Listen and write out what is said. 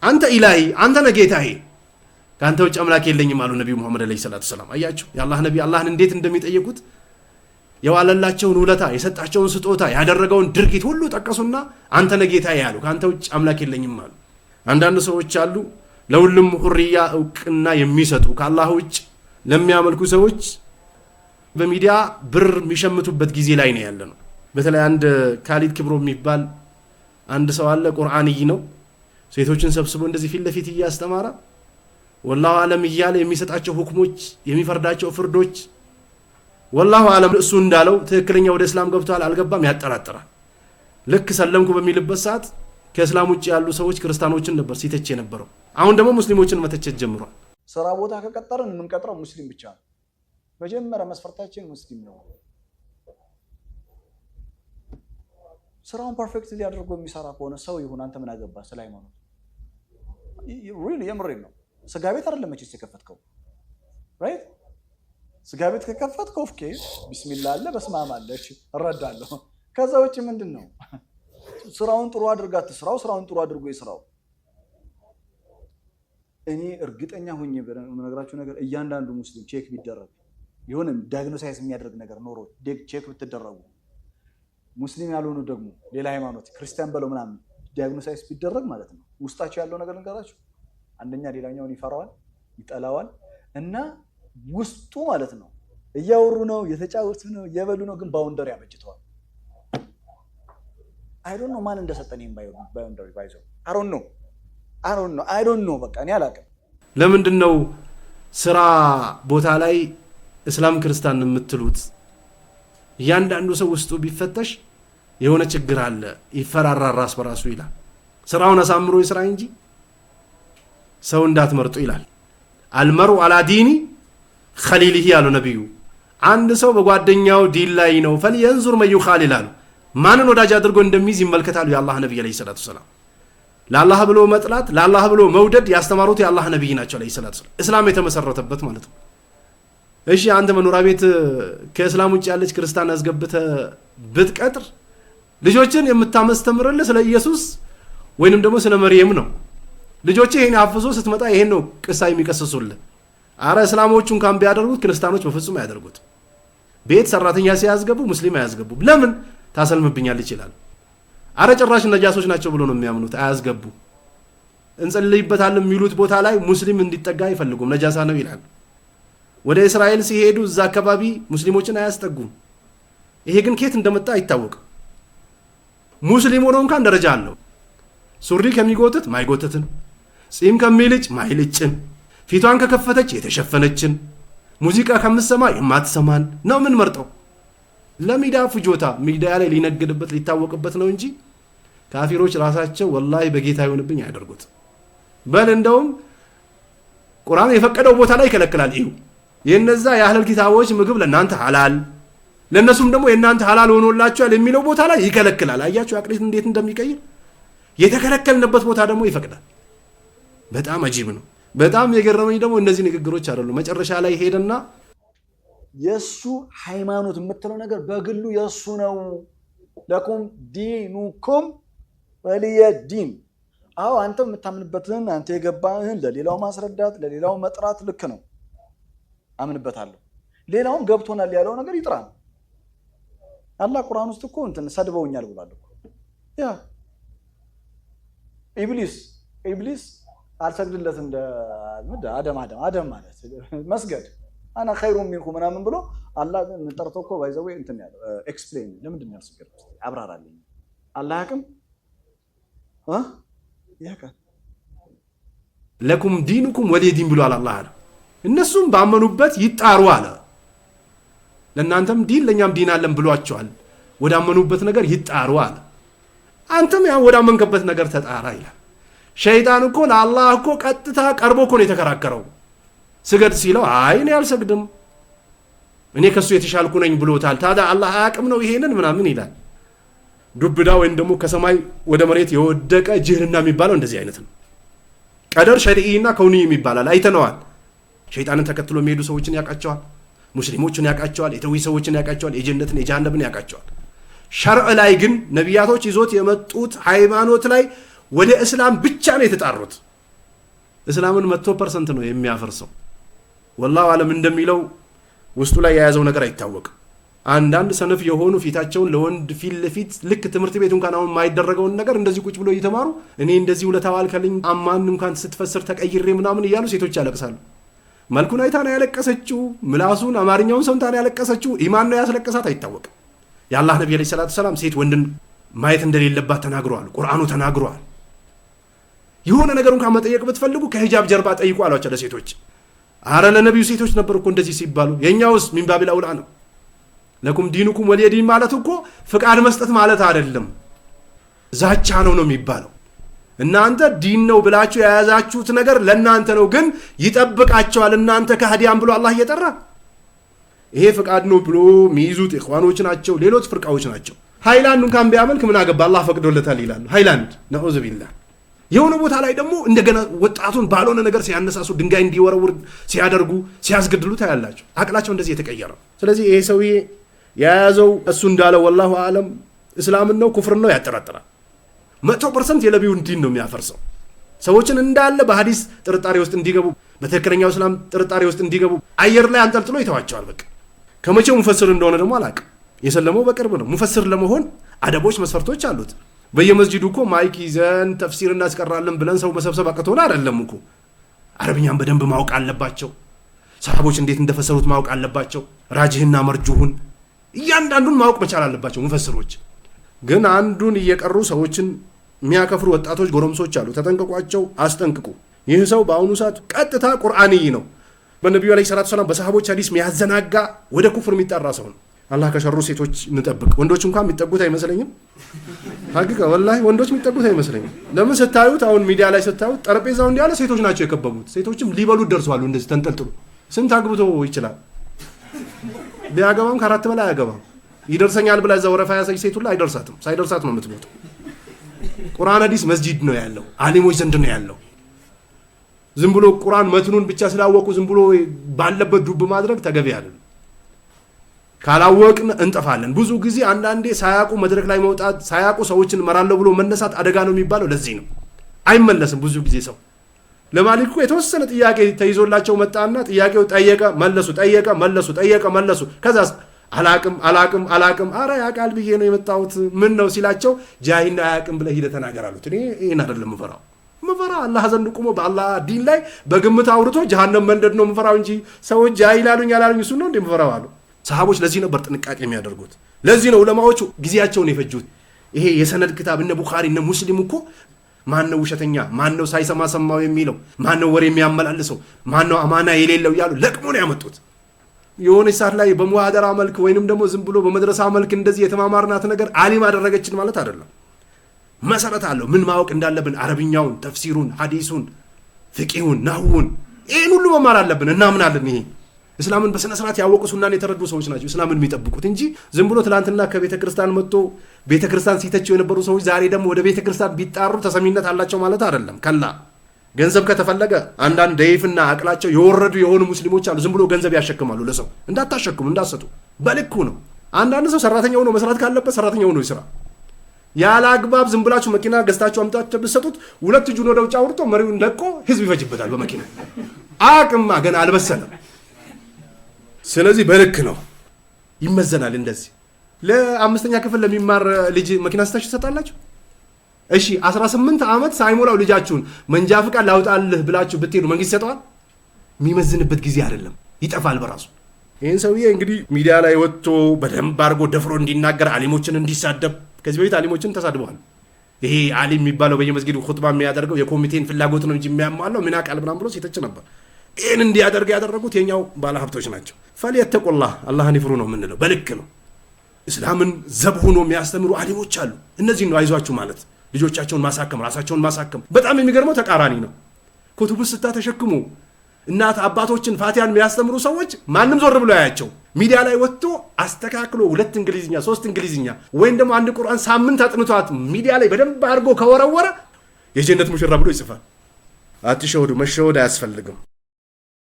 አንተ ኢላሂ አንተ ነጌታዬ ካንተ ውጭ አምላክ የለኝም አሉ ነብዩ መሐመድ አለይሂ ሰላቱ ሰላም። አያችሁ የአላህ ነብይ አላህን እንዴት እንደሚጠይቁት የዋለላቸውን ውለታ የሰጣቸውን ስጦታ ያደረገውን ድርጊት ሁሉ ጠቀሱና አንተ ነጌታዬ ያሉ ካንተ ውጭ አምላክ የለኝም አሉ። አንዳንድ ሰዎች አሉ ለሁሉም ሁርያ እውቅና የሚሰጡ ከአላህ ውጭ ለሚያመልኩ ሰዎች በሚዲያ ብር የሚሸምቱበት ጊዜ ላይ ነው ያለነው። በተለይ አንድ ካሊድ ክብሮ የሚባል አንድ ሰው አለ ቁርአንይ ነው ሴቶችን ሰብስቦ እንደዚህ ፊት ለፊት እያስተማረ ወላሁ አለም እያለ የሚሰጣቸው ሁክሞች የሚፈርዳቸው ፍርዶች ወላሁ አለም እሱ እንዳለው ትክክለኛ ወደ እስላም ገብቷል አልገባም ያጠራጥራል። ልክ ሰለምኩ በሚልበት ሰዓት ከእስላም ውጭ ያሉ ሰዎች ክርስቲያኖችን ነበር ሲተች የነበረው። አሁን ደግሞ ሙስሊሞችን መተቸት ጀምሯል። ስራ ቦታ ከቀጠረን የምንቀጥረው ሙስሊም ብቻ ነው። መጀመሪያ መስፈርታችን ሙስሊም ነው። ስራውን ፐርፌክት ሊያደርገው የሚሰራ ከሆነ ሰው ይሁን አንተ ምን አገባ ስለ ሃይማኖት ሪሊ የምሬን ነው። ስጋ ቤት አይደለም መቼስ የከፈትከው ራይት። ስጋ ቤት ከከፈትከው ኦኬ ቢስሚላህ አለ በስማም አለ እሺ እረዳለሁ። ከዛ ውጪ ምንድነው ስራውን ጥሩ አድርጋት ስራው ስራውን ጥሩ አድርጎ ይስራው። እኔ እርግጠኛ ሆኜ በነገራችሁ ነገር እያንዳንዱ ሙስሊም ቼክ ቢደረግ የሆነ ዳያግኖሳይስ የሚያደርግ ነገር ኖሮ ቼክ ብትደረጉ ሙስሊም ያልሆኑ ደግሞ ሌላ ሃይማኖት ክርስቲያን በለው ምናምን ዳያግኖሳይስ ቢደረግ ማለት ነው ውስጣቸው ያለው ነገር ልንገራችሁ። አንደኛ ሌላኛውን ይፈራዋል ይጠላዋል እና ውስጡ ማለት ነው እያወሩ ነው የተጫወቱ ነው የበሉ ነው ግን ባውንደሪ ያበጅተዋል። I don't know ማን እንደሰጠኝ ባውንደሪ ባይዘው I don't know በቃ እኔ አላውቅም። ለምንድነው ስራ ቦታ ላይ እስላም ክርስቲያን የምትሉት? እያንዳንዱ ሰው ውስጡ ቢፈተሽ የሆነ ችግር አለ ይፈራራል ራስ በራሱ ይላል። ስራውን አሳምሮ ይስራ እንጂ ሰው እንዳትመርጡ ይላል። አልመሩ አላ ዲኒ ኸሊሊሂ ያሉ ነብዩ አንድ ሰው በጓደኛው ዲን ላይ ነው ፈልየንዙር መን ይኻሊል አሉ። ማንን ወዳጅ አድርጎ እንደሚይዝ ይመልከታሉ የአላህ ነብይ አለይሂ ሰላቱ ሰላም። ለአላህ ብሎ መጥላት ለአላህ ብሎ መውደድ ያስተማሩት የአላህ ነብይ ናቸው አለይሂ ሰላቱ ሰላም። እስላም የተመሰረተበት ማለት ነው። እሺ አንተ መኖሪያ ቤት ከእስላም ውጭ ያለች ክርስቲያን አስገብተ ብትቀጥር ልጆችን የምታመስተምርልህ ስለ ኢየሱስ ወይንም ደግሞ ስለ መርየም ነው። ልጆች ይሄን አፍዞ ስትመጣ ይሄን ነው ቅሳ የሚቀሰሱልህ። አረ እስላሞቹን ካም ቢያደርጉት ክርስቲያኖች በፍጹም አያደርጉት። ቤት ሰራተኛ ሲያስገቡ ሙስሊም አያስገቡ። ለምን ታሰልምብኛል ይችላል። አረ ጭራሽ ነጃሶች ናቸው ብሎ ነው የሚያምኑት አያስገቡ። እንጸልይበታለን የሚሉት ቦታ ላይ ሙስሊም እንዲጠጋ አይፈልጉም ነጃሳ ነው ይላል። ወደ እስራኤል ሲሄዱ እዛ አካባቢ ሙስሊሞችን አያስጠጉም። ይሄ ግን ከየት እንደመጣ አይታወቅም። ሙስሊም ሆኖ እንኳን ደረጃ አለው። ሱሪ ከሚጎትት ማይጎትትን፣ ጺም ከሚልጭ ማይልጭን፣ ፊቷን ከከፈተች የተሸፈነችን፣ ሙዚቃ ከምትሰማ የማትሰማን ነው ምን መርጠው ለሚዲያ ፍጆታ ሚዲያ ላይ ሊነግድበት ሊታወቅበት ነው እንጂ ካፊሮች ራሳቸው ወላሂ በጌታ ይሆንብኝ ያደርጉት። በል እንደውም ቁርአን የፈቀደው ቦታ ላይ ይከለክላል። ይሁ የነዛ የአህለል ኪታቦች ምግብ ለናንተ ሐላል ለነሱም ደግሞ የናንተ ሐላል ሆኖላችኋል የሚለው ቦታ ላይ ይከለክላል። አያችሁ አቅሊት እንዴት እንደሚቀይር። የተከለከልንበት ቦታ ደግሞ ይፈቅዳል። በጣም አጂብ ነው። በጣም የገረመኝ ደግሞ እነዚህ ንግግሮች አይደሉ መጨረሻ ላይ ሄደና የሱ ሃይማኖት የምትለው ነገር በግሉ የሱ ነው። ለኩም ዲኑኩም ወሊየ ዲን። አዎ አንተ የምታምንበትን አንተ የገባህን ለሌላው ማስረዳት ለሌላው መጥራት ልክ ነው፣ አምንበታለሁ። ሌላውም ገብቶናል ያለው ነገር ይጥራል። አላህ ቁርአን ውስጥ እኮ እንትን ሰድበውኛል ብሏል እኮ ያ ኢብሊስ አልሰግድለት እንደ አደም ማለት መስገድ አና ኸይሩ ሚንኩም ምናምን ብሎ አላህ ጠርቶ እኮ ባይዘው እንትን ያለው ኤክስፕሌን ለምንድን ነው ያስገድኩት አብራራልኝ አላህ ያቅም ያቃ ለኩም ዲኑኩም ወሊየ ዲን ብሏል አላህ አለ። እነሱም ባመኑበት ይጣሩ አለ። ለእናንተም ዲን ለኛም ዲን አለን ብሏቸዋል። ወዳመኑበት ነገር ይጣሩ አለ። አንተም ያ ወዳመንከበት ነገር ተጣራ ይላል። ሸይጣን እኮ ለአላህ እኮ ቀጥታ ቀርቦ እኮ ነው የተከራከረው። ስገድ ሲለው አይ እኔ አልሰግድም እኔ ከሱ የተሻልኩ ነኝ ብሎታል። ታዲያ አላህ አያቅም ነው ይሄንን ምናምን ይላል። ዱብዳ ወይም ደግሞ ከሰማይ ወደ መሬት የወደቀ ጅህልና የሚባለው እንደዚህ አይነት ነው። ቀደር ሸርዒና ከውኒ የሚባላል አይተነዋል። ሸይጣንን ተከትሎ የሚሄዱ ሰዎችን ያቃቸዋል፣ ሙስሊሞችን ያቃቸዋል፣ የተውሂድ ሰዎችን ያቃቸዋል፣ የጀነትን የጀሃነምን ያቃቸዋል። ሸርዕ ላይ ግን ነቢያቶች ይዞት የመጡት ሃይማኖት ላይ ወደ እስላም ብቻ ነው የተጣሩት። እስላምን 100% ነው የሚያፈርሰው። ወላሁ አለም እንደሚለው ውስጡ ላይ የያዘው ነገር አይታወቅም። አንዳንድ ሰነፍ የሆኑ ፊታቸውን ለወንድ ፊት ለፊት ልክ ትምህርት ቤት እንኳን አሁን የማይደረገውን ነገር እንደዚህ ቁጭ ብሎ እየተማሩ እኔ እንደዚህ ውለታዋልከልኝ አማን እንኳን ስትፈስር ተቀይሬ ምናምን እያሉ ሴቶች ያለቅሳሉ። መልኩን አይታ ነው ያለቀሰችው፣ ምላሱን አማርኛውን ሰምታ ነው ያለቀሰችው፣ ኢማን ነው ያስለቀሳት አይታወቅም። የአላህ ነብይ አለይሂ ሰላቱ ሰላም ሴት ወንድን ማየት እንደሌለባት ተናግረዋል። ቁርአኑ ተናግረዋል። የሆነ ነገር እንኳን መጠየቅ ብትፈልጉ ከሂጃብ ጀርባ ጠይቁ አሏቸው ለሴቶች። አረ ለነብዩ ሴቶች ነበር እኮ እንደዚህ ሲባሉ፣ የኛውስ ሚንባቢል አውላ ነው። ለኩም ዲኑኩም ወሊየ ዲን ማለት እኮ ፍቃድ መስጠት ማለት አይደለም፣ ዛቻ ነው የሚባለው። እናንተ ዲን ነው ብላችሁ የያዛችሁት ነገር ለእናንተ ነው፣ ግን ይጠብቃቸዋል እናንተ ከሃዲያን ብሎ አላህ እየጠራ ይሄ ፍቃድ ነው ብሎ የሚይዙት ኢኽዋኖች ናቸው፣ ሌሎች ፍርቃዎች ናቸው። ሃይላንድ እንኳን ቢያመልክ ምን አገባ አላህ ፈቅዶለታል ይላሉ። ሃይላንድ ነዑዙ ቢላህ። የሆነ ቦታ ላይ ደግሞ እንደገና ወጣቱን ባልሆነ ነገር ሲያነሳሱ ድንጋይ እንዲወረውር ሲያደርጉ ሲያስገድሉ ታያላችሁ። አቅላቸው እንደዚህ የተቀየረ። ስለዚህ ይሄ ሰውዬ የያዘው እሱ እንዳለው ወላሁ አለም እስላምን ነው ኩፍርን ነው ያጠራጥራል። 100% የነቢዩን ዲን ነው የሚያፈርሰው። ሰዎችን እንዳለ በሐዲስ ጥርጣሬ ውስጥ እንዲገቡ፣ በትክክለኛው እስላም ጥርጣሬ ውስጥ እንዲገቡ አየር ላይ አንጠልጥሎ ይተዋቸዋል። በቃ ከመቼው ሙፈስር እንደሆነ ደግሞ አላውቅም። የሰለመው በቅርብ ነው። ሙፈስር ለመሆን አደቦች፣ መስፈርቶች አሉት። በየመስጂዱ እኮ ማይክ ይዘን ተፍሲር እናስቀራለን ብለን ሰው መሰብሰብ አቅቶን አይደለም እኮ። አረብኛን በደንብ ማወቅ አለባቸው። ሰሃቦች እንዴት እንደፈሰሩት ማወቅ አለባቸው። ራጅህና መርጁሁን እያንዳንዱን ማወቅ መቻል አለባቸው ሙፈስሮች። ግን አንዱን እየቀሩ ሰዎችን የሚያከፍሩ ወጣቶች ጎረምሶች አሉ። ተጠንቀቋቸው፣ አስጠንቅቁ። ይህ ሰው በአሁኑ ሰዓት ቀጥታ ቁርአንይ ነው። በነቢዩ ዓለይሂ ሰላቱ ሰላም በሰሃቦች ሐዲስ የሚያዘናጋ ወደ ኩፍር የሚጠራ ሰው ነው። አላህ ከሸሩ ሴቶች እንጠብቅ። ወንዶች እንኳን የሚጠጉት አይመስለኝም። ሀቂቃ ወላሂ ወንዶች የሚጠጉት አይመስለኝም። ለምን ስታዩት አሁን ሚዲያ ላይ ስታዩት ጠረጴዛው እንዲያለ ሴቶች ናቸው የከበቡት። ሴቶችም ሊበሉት ደርሰዋል እንደዚህ ተንጠልጥሎ። ስንት አግብቶ ይችላል? ቢያገባም ከአራት በላይ አያገባም። ይደርሰኛል ብላ እዛ ወረፋ ያሰች ሴት ሁላ አይደርሳትም። ሳይደርሳት ነው የምትሞተው። ቁርአን ሐዲስ መስጂድ ነው ያለው፣ አሊሞች ዘንድ ነው ያለው። ዝም ብሎ ቁርአን መትኑን ብቻ ስላወቁ ዝም ብሎ ባለበት ዱብ ማድረግ ተገቢ አይደለም። ካላወቅን እንጠፋለን። ብዙ ጊዜ አንዳንዴ ሳያውቁ መድረክ ላይ መውጣት፣ ሳያውቁ ሰዎችን መራለሁ ብሎ መነሳት አደጋ ነው የሚባለው ለዚህ ነው። አይመለስም። ብዙ ጊዜ ሰው ለማሊክ እኮ የተወሰነ ጥያቄ ተይዞላቸው መጣና ጥያቄው ጠየቀ መለሱ፣ ጠየቀ መለሱ፣ ጠየቀ መለሱ። ከዛስ አላቅም አረ ያቃል ብዬ ነው የመጣሁት ምን ነው ሲላቸው ጃሂልና አያቅም ብለህ ሂደህ ተናገር አሉት። እኔ ይሄን አይደለም ምፈራው አላህ ዘንድ ቆሞ በአላህ ዲን ላይ በግምት አውርቶ ጀሃነም መንደድ ነው ምፈራው እንጂ ሰዎች ጃሂል አሉኝ አላሉኝ እሱ ነው እንደ ምፈራው አሉ። ሰሃቦች ለዚህ ነበር ጥንቃቄ የሚያደርጉት። ለዚህ ነው ዑለማዎቹ ጊዜያቸውን የፈጁት። ይሄ የሰነድ ክታብ እነ ቡኻሪ እነ ሙስሊም እኮ ማነው ውሸተኛ፣ ማነው ሳይሰማ ሰማው የሚለው፣ ማነው ወሬ የሚያመላልሰው፣ ማነው አማና የሌለው እያሉ ለቅሞ ነው ያመጡት። የሆነ ሰዓት ላይ በሙሃደራ መልክ ወይንም ደግሞ ዝም ብሎ በመድረሳ መልክ እንደዚህ የተማማርናት ነገር አሊም አደረገችን ማለት አይደለም። መሰረት አለው። ምን ማወቅ እንዳለብን አረብኛውን፣ ተፍሲሩን፣ ሐዲሱን፣ ፍቂሁን፣ ናህውን ይህን ሁሉ መማር አለብን። እናምናለን። ይሄ እስላምን በስነ ስርዓት ያወቁ ሱናን የተረዱ ሰዎች ናቸው እስላምን የሚጠብቁት እንጂ ዝም ብሎ ትላንትና ከቤተ ክርስቲያን መጥቶ ቤተ ክርስቲያን ሲተቸው የነበሩ ሰዎች ዛሬ ደግሞ ወደ ቤተ ክርስቲያን ቢጣሩ ተሰሚነት አላቸው ማለት አይደለም። ከላ ገንዘብ ከተፈለገ አንዳንድ ደይፍና አቅላቸው የወረዱ የሆኑ ሙስሊሞች አሉ። ዝም ብሎ ገንዘብ ያሸክማሉ። ለሰው እንዳታሸክሙ እንዳሰጡ በልኩ ነው። አንዳንድ ሰው ሰራተኛ ሆኖ መስራት ካለበት ሰራተኛ ሆኖ ይስራ። ያለ አግባብ ዝም ብላችሁ መኪና ገዝታችሁ አምጣችሁ ብትሰጡት ሁለት እጁን ወደ ውጭ አውርቶ መሪውን ለቆ ህዝብ ይፈጅበታል በመኪና አቅማ ገና አልበሰለም። ስለዚህ በልክ ነው ይመዘናል። እንደዚህ ለአምስተኛ ክፍል ለሚማር ልጅ መኪና ስታችሁ ትሰጣላችሁ? እሺ 18 ዓመት ሳይሞላው ልጃችሁን መንጃ ፍቃድ ላውጣልህ ብላችሁ ብትሄዱ መንግስት ይሰጠዋል? የሚመዝንበት ጊዜ አይደለም፣ ይጠፋል በራሱ። ይህን ሰውዬ እንግዲህ ሚዲያ ላይ ወጥቶ በደንብ አድርጎ ደፍሮ እንዲናገር አሊሞችን እንዲሳደብ፣ ከዚህ በፊት አሊሞችን ተሳድበዋል። ይሄ አሊም የሚባለው በየመስጊዱ ኹጥባ የሚያደርገው የኮሚቴን ፍላጎት ነው እንጂ የሚያሟለው ምን አቃል ምናምን ብሎ ሲተች ነበር። ይህን እንዲያደርግ ያደረጉት የኛው ባለሀብቶች ናቸው። ፈሊየተቁላህ አላህን ይፍሩ ነው የምንለው። በልክ ነው። እስላምን ዘብ ሆኖ የሚያስተምሩ አሊሞች አሉ። እነዚህ ነው አይዟችሁ ማለት፣ ልጆቻቸውን ማሳከም፣ ራሳቸውን ማሳከም። በጣም የሚገርመው ተቃራኒ ነው። ኩቱብ ስታ ተሸክሙ እናት አባቶችን ፋቲያን የሚያስተምሩ ሰዎች ማንም ዞር ብሎ ያያቸው። ሚዲያ ላይ ወጥቶ አስተካክሎ 2 እንግሊዝኛ 3 እንግሊዝኛ ወይም ደግሞ አንድ ቁርአን ሳምንት አጥንቷት ሚዲያ ላይ በደንብ አድርጎ ከወረወረ የጀነት ሙሽራ ብሎ ይጽፋል። አትሸወዱ፣ መሸወድ አያስፈልግም።